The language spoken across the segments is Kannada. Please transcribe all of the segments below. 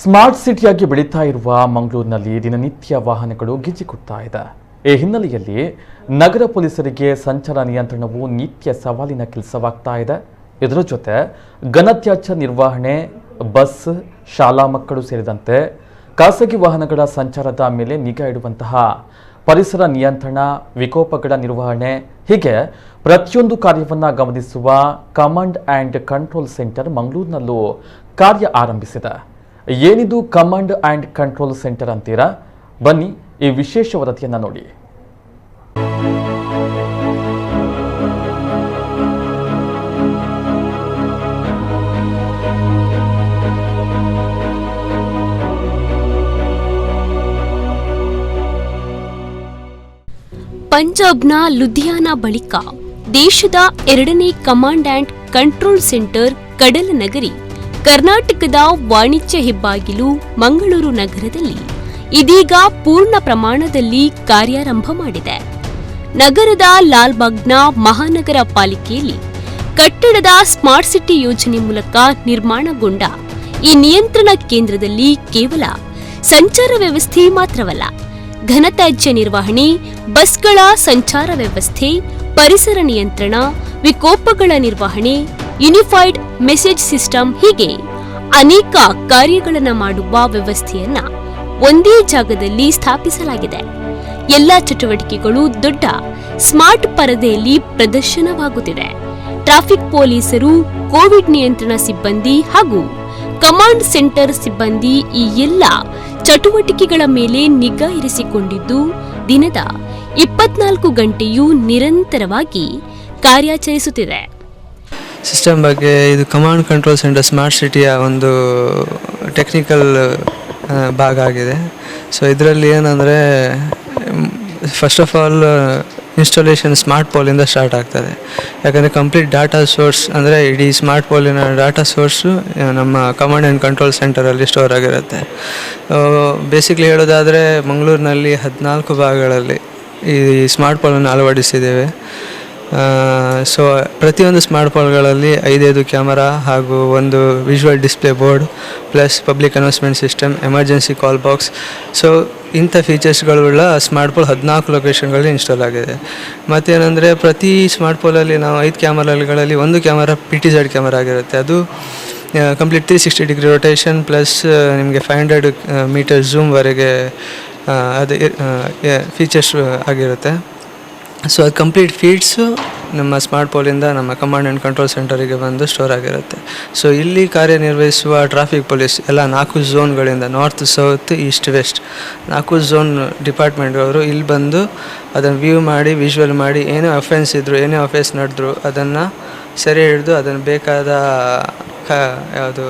ಸ್ಮಾರ್ಟ್ ಸಿಟಿಯಾಗಿ ಬೆಳೀತಾ ಇರುವ ಮಂಗಳೂರಿನಲ್ಲಿ ದಿನನಿತ್ಯ ವಾಹನಗಳು ಗಿಜಿಗುಡ್ತಾ ಇದೆ. ಈ ಹಿನ್ನೆಲೆಯಲ್ಲಿ ನಗರ ಪೊಲೀಸರಿಗೆ ಸಂಚಾರ ನಿಯಂತ್ರಣವು ನಿತ್ಯ ಸವಾಲಿನ ಕೆಲಸವಾಗ್ತಾ ಇದೆ. ಇದರ ಜೊತೆ ಘನತ್ಯಾಜ್ಯ ನಿರ್ವಹಣೆ, ಬಸ್, ಶಾಲಾ ಮಕ್ಕಳು ಸೇರಿದಂತೆ ಖಾಸಗಿ ವಾಹನಗಳ ಸಂಚಾರದ ಮೇಲೆ ನಿಗಾ ಇಡುವಂತಹ ಪರಿಸರ ನಿಯಂತ್ರಣ, ವಿಕೋಪಗಳ ನಿರ್ವಹಣೆ ಹೀಗೆ ಪ್ರತಿಯೊಂದು ಕಾರ್ಯವನ್ನು ಗಮನಿಸುವ ಕಮಾಂಡ್ ಆ್ಯಂಡ್ ಕಂಟ್ರೋಲ್ ಸೆಂಟರ್ ಮಂಗಳೂರಿನಲ್ಲೂ ಕಾರ್ಯ ಆರಂಭಿಸಿದೆ. ಏನಿದು ಕಮಾಂಡ್ ಆ್ಯಂಡ್ ಕಂಟ್ರೋಲ್ ಸೆಂಟರ್ ಅಂತೀರಾ? ಬನ್ನಿ ಈ ವಿಶೇಷ ವರದಿಯನ್ನು ನೋಡಿ. ಪಂಜಾಬ್ನ ಲುಧಿಯಾನ ಬಳಿಕ ದೇಶದ ಎರಡನೇ ಕಮಾಂಡ್ ಆ್ಯಂಡ್ ಕಂಟ್ರೋಲ್ ಸೆಂಟರ್ ಕಡಲ ನಗರಿ ಕರ್ನಾಟಕದ ವಾಣಿಜ್ಯ ಹೆಬ್ಬಾಗಿಲು ಮಂಗಳೂರು ನಗರದಲ್ಲಿ ಇದೀಗ ಪೂರ್ಣ ಪ್ರಮಾಣದಲ್ಲಿ ಕಾರ್ಯಾರಂಭ ಮಾಡಿದೆ. ನಗರದ ಲಾಲ್ಬಾಗ್ನ ಮಹಾನಗರ ಪಾಲಿಕೆಯಲ್ಲಿ ಕಟ್ಟಡದ ಸ್ಮಾರ್ಟ್ ಸಿಟಿ ಯೋಜನೆ ಮೂಲಕ ನಿರ್ಮಾಣಗೊಂಡ ಈ ನಿಯಂತ್ರಣ ಕೇಂದ್ರದಲ್ಲಿ ಕೇವಲ ಸಂಚಾರ ವ್ಯವಸ್ಥೆ ಮಾತ್ರವಲ್ಲ, ಘನತ್ಯಾಜ್ಯ ನಿರ್ವಹಣೆ, ಬಸ್ಗಳ ಸಂಚಾರ ವ್ಯವಸ್ಥೆ, ಪರಿಸರ ನಿಯಂತ್ರಣ, ವಿಕೋಪಗಳ ನಿರ್ವಹಣೆ, ಯೂನಿಫೈಡ್ ಮೆಸೇಜ್ ಸಿಸ್ಟಮ್ ಹೀಗೆ ಅನೇಕ ಕಾರ್ಯಗಳನ್ನು ಮಾಡುವ ವ್ಯವಸ್ಥೆಯನ್ನ ಒಂದೇ ಜಾಗದಲ್ಲಿ ಸ್ಥಾಪಿಸಲಾಗಿದೆ. ಎಲ್ಲ ಚಟುವಟಿಕೆಗಳು ದೊಡ್ಡ ಸ್ಮಾರ್ಟ್ ಪರದೆಯಲ್ಲಿ ಪ್ರದರ್ಶನವಾಗುತ್ತಿದೆ. ಟ್ರಾಫಿಕ್ ಪೊಲೀಸರು, ಕೋವಿಡ್ ನಿಯಂತ್ರಣ ಸಿಬ್ಬಂದಿ ಹಾಗೂ ಕಮಾಂಡ್ ಸೆಂಟರ್ ಸಿಬ್ಬಂದಿ ಈ ಎಲ್ಲ ಚಟುವಟಿಕೆಗಳ ಮೇಲೆ ನಿಗಾ ಇರಿಸಿಕೊಂಡಿದ್ದು ದಿನದ 24 ಗಂಟೆಯೂ ನಿರಂತರವಾಗಿ ಕಾರ್ಯಾಚರಿಸುತ್ತಿದೆ. ಸಿಸ್ಟಮ್ ಬಗ್ಗೆ ಇದು ಕಮಾಂಡ್ ಕಂಟ್ರೋಲ್ ಸೆಂಟರ್ ಸ್ಮಾರ್ಟ್ ಸಿಟಿಯ ಒಂದು ಟೆಕ್ನಿಕಲ್ ಭಾಗ ಆಗಿದೆ. ಸೊ ಇದರಲ್ಲಿ ಏನಂದರೆ first of all installation smart ಪೋಲಿಂದ ಸ್ಟಾರ್ಟ್ ಆಗ್ತದೆ. ಯಾಕಂದರೆ ಕಂಪ್ಲೀಟ್ ಡಾಟಾ ಸೋರ್ಸ್ ಅಂದರೆ ಇಡೀ ಸ್ಮಾರ್ಟ್ ಪೋಲಿನ ಡಾಟಾ ಸೋರ್ಸು ನಮ್ಮ ಕಮಾಂಡ್ ಆ್ಯಂಡ್ ಕಂಟ್ರೋಲ್ ಸೆಂಟರಲ್ಲಿ ಸ್ಟೋರ್ ಆಗಿರುತ್ತೆ. ಬೇಸಿಕ್ಲಿ ಹೇಳೋದಾದರೆ ಮಂಗಳೂರಿನಲ್ಲಿ 14 ಭಾಗಗಳಲ್ಲಿ ಈ ಸ್ಮಾರ್ಟ್ ಪೋಲನ್ನು ಅಳವಡಿಸಿದ್ದೇವೆ. ಸೊ ಪ್ರತಿಯೊಂದು ಸ್ಮಾರ್ಟ್ ಫೋನ್ಗಳಲ್ಲಿ 5 ಕ್ಯಾಮರಾ ಹಾಗೂ ಒಂದು visual display board plus public announcement system, emergency call box, so ಇಂಥ ಫೀಚರ್ಸ್ಗಳುಳ್ಳ ಸ್ಮಾರ್ಟ್ ಫೋನ್ 14 ಲೊಕೇಶನ್ಗಳಲ್ಲಿ ಇನ್ಸ್ಟಾಲ್ ಆಗಿದೆ. ಮತ್ತೇನೆಂದರೆ ಪ್ರತಿ ಸ್ಮಾರ್ಟ್ ಫೋನಲ್ಲಿ ನಾವು 5 ಕ್ಯಾಮರಾಗಳಲ್ಲಿ ಒಂದು ಕ್ಯಾಮರಾ PTZ ಕ್ಯಾಮರಾ ಆಗಿರುತ್ತೆ. ಅದು ಕಂಪ್ಲೀಟ್ 360 ಡಿಗ್ರಿ ರೊಟೇಷನ್ ಪ್ಲಸ್ ನಿಮಗೆ 500 ಮೀಟರ್ ಝೂಮ್ವರೆಗೆ ಅದು ಫೀಚರ್ಸ್ ಆಗಿರುತ್ತೆ. ಸೊ ಅದು ಕಂಪ್ಲೀಟ್ ಫೀಡ್ಸು ನಮ್ಮ ಸ್ಮಾರ್ಟ್ ಪೋಲಿಂದ ನಮ್ಮ ಕಮಾಂಡ್ ಆ್ಯಂಡ್ ಕಂಟ್ರೋಲ್ ಸೆಂಟರಿಗೆ ಬಂದು ಸ್ಟೋರ್ ಆಗಿರುತ್ತೆ. ಸೊ ಇಲ್ಲಿ ಕಾರ್ಯನಿರ್ವಹಿಸುವ ಟ್ರಾಫಿಕ್ ಪೊಲೀಸ್ ಎಲ್ಲ 4 ಝೋನ್ಗಳಿಂದ north, south, east, west 4 zone ಡಿಪಾರ್ಟ್ಮೆಂಟ್ವರು ಇಲ್ಲಿ ಬಂದು ಅದನ್ನು ವ್ಯೂ ಮಾಡಿ, ವಿಜುವಲ್ ಮಾಡಿ, ಏನೇ ಅಫೆನ್ಸ್ ಇದ್ದರೂ, ಏನೇ ಅಫೆನ್ಸ್ ನಡೆದ್ರು ಅದನ್ನು ಸೆರೆ ಹಿಡಿದು ಅದನ್ನು ಬೇಕಾದ ಯಾವುದು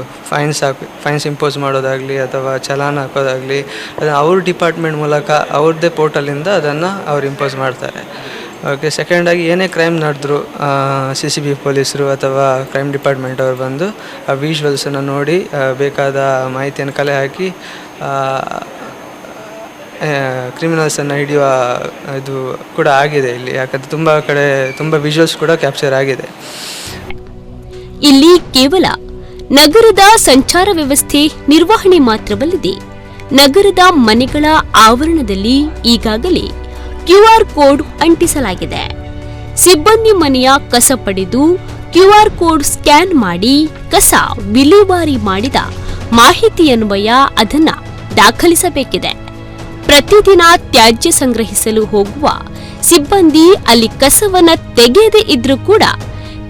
ಫೈನ್ಸ್ ಇಂಪೋಸ್ ಮಾಡೋದಾಗಲಿ ಅಥವಾ ಚಲಾನ್ ಹಾಕೋದಾಗಲಿ ಅದನ್ನು ಅವ್ರ ಡಿಪಾರ್ಟ್ಮೆಂಟ್ ಮೂಲಕ ಅವ್ರದ್ದೇ ಪೋರ್ಟಲಿಂದ ಅದನ್ನು ಅವ್ರು ಇಂಪೋಸ್ ಮಾಡ್ತಾರೆ. ಓಕೆ, ಸೆಕೆಂಡಾಗಿ ಏನೇ ಕ್ರೈಮ್ ನಡೆದ್ರು CCB ಪೊಲೀಸರು ಅಥವಾ ಕ್ರೈಮ್ ಡಿಪಾರ್ಟ್ಮೆಂಟ್ ಅವ್ರು ಬಂದು ಆ ವಿಜುವಲ್ಸನ್ನು ನೋಡಿ ಬೇಕಾದ ಮಾಹಿತಿಯನ್ನು ಕಲೆ ಹಾಕಿ ಕ್ರಿಮಿನಲ್ಸನ್ನು ಹಿಡಿಯುವ ಇದು ಕೂಡ ಆಗಿದೆ ಇಲ್ಲಿ. ಯಾಕಂದರೆ ತುಂಬ ಕಡೆ ತುಂಬ ವಿಜುವಲ್ಸ್ ಕೂಡ ಕ್ಯಾಪ್ಚರ್ ಆಗಿದೆ. ಇಲ್ಲಿ ಕೇವಲ ನಗರದ ಸಂಚಾರ ವ್ಯವಸ್ಥೆ ನಿರ್ವಹಣೆ ಮಾತ್ರವಲ್ಲದೆ ನಗರದ ಮನೆಗಳ ಆವರಣದಲ್ಲಿ ಈಗಾಗಲೇ QR ಕೋಡ್ ಅಂಟಿಸಲಾಗಿದೆ. ಸಿಬ್ಬಂದಿ ಮನೆಯ ಕಸ ಪಡೆದು QR ಕೋಡ್ ಸ್ಕ್ಯಾನ್ ಮಾಡಿ ಕಸ ವಿಲೇವಾರಿ ಮಾಡಿದ ಮಾಹಿತಿಯನ್ವಯ ಅದನ್ನು ದಾಖಲಿಸಬೇಕಿದೆ. ಪ್ರತಿದಿನ ತ್ಯಾಜ್ಯ ಸಂಗ್ರಹಿಸಲು ಹೋಗುವ ಸಿಬ್ಬಂದಿ ಅಲ್ಲಿ ಕಸವನ್ನ ತೆಗೆಯದೇ ಇದ್ರೂ ಕೂಡ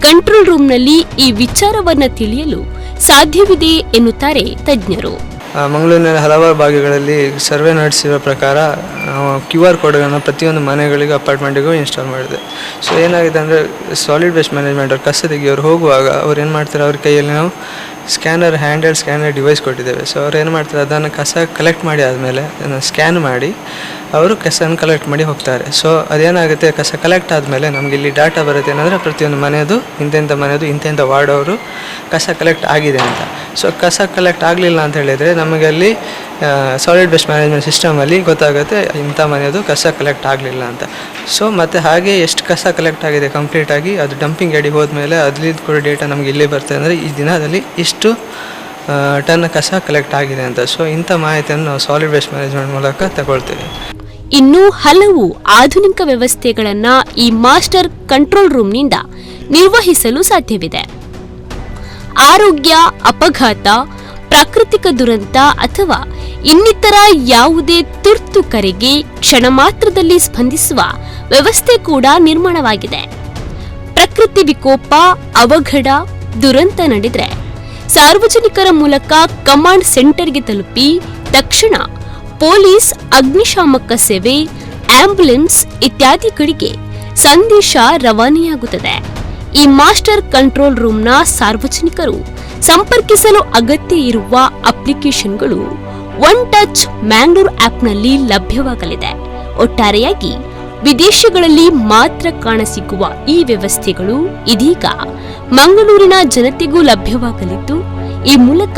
ಕಂಟ್ರೋಲ್ ರೂಮ್ನಲ್ಲಿ ಈ ವಿಚಾರವನ್ನ ತಿಳಿಯಲು ಸಾಧ್ಯವಿದೆ ಎನ್ನುತ್ತಾರೆ ತಜ್ಞರು. ಮಂಗಳೂರಿನ ಹಲವಾರು ಭಾಗಗಳಲ್ಲಿ ಸರ್ವೆ ನಡೆಸಿರೋ ಪ್ರಕಾರ QR ಕೋಡ್ಗಳನ್ನು ಪ್ರತಿಯೊಂದು ಮನೆಗಳಿಗೂ, ಅಪಾರ್ಟ್ಮೆಂಟಿಗೂ ಇನ್ಸ್ಟಾಲ್ ಮಾಡಿದೆ. ಸೊ ಏನಾಗಿದೆ ಅಂದರೆ ಸಾಲಿಡ್ ವೇಸ್ಟ್ ಮ್ಯಾನೇಜ್ಮೆಂಟ್ ಅವ್ರು ಕಸ ತೆಗಿಯೋರು ಹೋಗುವಾಗ ಅವ್ರು ಏನು ಮಾಡ್ತಾರೆ, ಅವ್ರ ಕೈಯಲ್ಲಿ ನಾವು ಹ್ಯಾಂಡೆಡ್ ಸ್ಕ್ಯಾನರ್ ಡಿವೈಸ್ ಕೊಟ್ಟಿದ್ದೇವೆ. ಸೊ ಅವ್ರು ಏನು ಮಾಡ್ತಾರೆ, ಅದನ್ನು ಕಸ ಕಲೆಕ್ಟ್ ಮಾಡಿ ಆದಮೇಲೆ ಅದನ್ನು ಸ್ಕ್ಯಾನ್ ಮಾಡಿ ಅವರು ಕಸನ ಕಲೆಕ್ಟ್ ಮಾಡಿ ಹೋಗ್ತಾರೆ. ಸೊ ಅದೇನಾಗುತ್ತೆ, ಕಸ ಕಲೆಕ್ಟ್ ಆದಮೇಲೆ ನಮಗೆ ಇಲ್ಲಿ ಡಾಟಾ ಬರುತ್ತೆ ಏನಂದರೆ ಪ್ರತಿಯೊಂದು ಮನೆಯದು ಇಂತೆಂಥ ಮನೆಯದು ಇಂತೆಂಥ ವಾರ್ಡವರು ಕಸ ಕಲೆಕ್ಟ್ ಆಗಿದೆ ಅಂತ. ಸೊ ಕಸ ಕಲೆಕ್ಟ್ ಆಗಲಿಲ್ಲ ಅಂತ ಹೇಳಿದರೆ ನಮಗೆ ಅಲ್ಲಿ ಸಾಲಿಡ್ ವೇಸ್ಟ್ ಮ್ಯಾನೇಜ್ಮೆಂಟ್ ಸಿಸ್ಟಮಲ್ಲಿ ಗೊತ್ತಾಗುತ್ತೆ ಇಂಥ ಮನೆಯದು ಕಸ ಕಲೆಕ್ಟ್ ಆಗಲಿಲ್ಲ ಅಂತ. ಸೊ ಮತ್ತು ಹಾಗೆ ಎಷ್ಟು ಕಸ ಕಲೆಕ್ಟ್ ಆಗಿದೆ ಕಂಪ್ಲೀಟಾಗಿ ಅದು ಡಂಪಿಂಗ್ ಗಾಡಿ ಹೋದ್ಮೇಲೆ ಅದ್ರದ್ದು ಕೂಡ ಡೇಟಾ ನಮಗೆ ಇಲ್ಲಿ ಬರ್ತದೆ. ಅಂದರೆ ಈ ದಿನದಲ್ಲಿ ಇಷ್ಟು ಟನ್ ಕಸ ಕಲೆಕ್ಟ್ ಆಗಿದೆ ಅಂತ. ಸೊ ಇಂಥ ಮಾಹಿತಿಯನ್ನು ನಾವು ಸಾಲಿಡ್ ವೇಸ್ಟ್ ಮ್ಯಾನೇಜ್ಮೆಂಟ್ ಮೂಲಕ ತಗೊಳ್ತೀವಿ. ಇನ್ನು ಹಲವು ಆಧುನಿಕ ವ್ಯವಸ್ಥೆಗಳನ್ನು ಈ ಮಾಸ್ಟರ್ ಕಂಟ್ರೋಲ್ ರೂಮ್ನಿಂದ ನಿರ್ವಹಿಸಲು ಸಾಧ್ಯವಿದೆ. ಆರೋಗ್ಯ, ಅಪಘಾತ, ಪ್ರಾಕೃತಿಕ ದುರಂತ ಅಥವಾ ಇನ್ನಿತರ ಯಾವುದೇ ತುರ್ತು ಕರೆಗೆ ಕ್ಷಣ ಮಾತ್ರದಲ್ಲಿ ಸ್ಪಂದಿಸುವ ವ್ಯವಸ್ಥೆ ಕೂಡ ನಿರ್ಮಾಣವಾಗಿದೆ. ಪ್ರಕೃತಿ ವಿಕೋಪ, ಅವಘಡ, ದುರಂತ ನಡೆದರೆ ಸಾರ್ವಜನಿಕರ ಮೂಲಕ ಕಮಾಂಡ್ ಸೆಂಟರ್ಗೆ ತಲುಪಿ ತಕ್ಷಣ ಪೊಲೀಸ್, ಅಗ್ನಿಶಾಮಕ ಸೇವೆ, ಆಂಬ್ಯುಲೆನ್ಸ್ ಇತ್ಯಾದಿಗಳಿಗೆ ಸಂದೇಶ ರವಾನೆಯಾಗುತ್ತದೆ. ಈ ಮಾಸ್ಟರ್ ಕಂಟ್ರೋಲ್ ರೂಮ್ನ ಸಾರ್ವಜನಿಕರು ಸಂಪರ್ಕಿಸಲು ಅಗತ್ಯ ಇರುವ ಅಪ್ಲಿಕೇಶನ್ಗಳು ಒನ್ ಟಚ್ ಮ್ಯಾಂಗ್ಳೂರ್ ಆಪ್ನಲ್ಲಿ ಲಭ್ಯವಾಗಲಿದೆ. ಒಟ್ಟಾರೆಯಾಗಿ ವಿದೇಶಗಳಲ್ಲಿ ಮಾತ್ರ ಕಾಣಸಿಗುವ ಈ ವ್ಯವಸ್ಥೆಗಳು ಇದೀಗ ಮಂಗಳೂರಿನ ಜನತೆಗೂ ಲಭ್ಯವಾಗಲಿದ್ದು, ಈ ಮೂಲಕ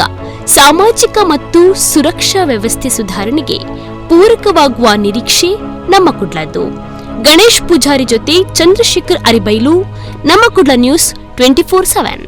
ಸಾಮಾಜಿಕ ಮತ್ತು ಸುರಕ್ಷಾ ವ್ಯವಸ್ಥೆ ಸುಧಾರಣೆಗೆ ಪೂರಕವಾಗುವ ನಿರೀಕ್ಷೆ ನಮ್ಮ ಕುಡ್ಲದ್ದು. ಗಣೇಶ್ ಪೂಜಾರಿ ಜೊತೆ ಚಂದ್ರಶೇಖರ್ ಅರಿಬೈಲು, ನಮ್ಮ ಕುಡ್ಲ ನ್ಯೂಸ್ 24/7.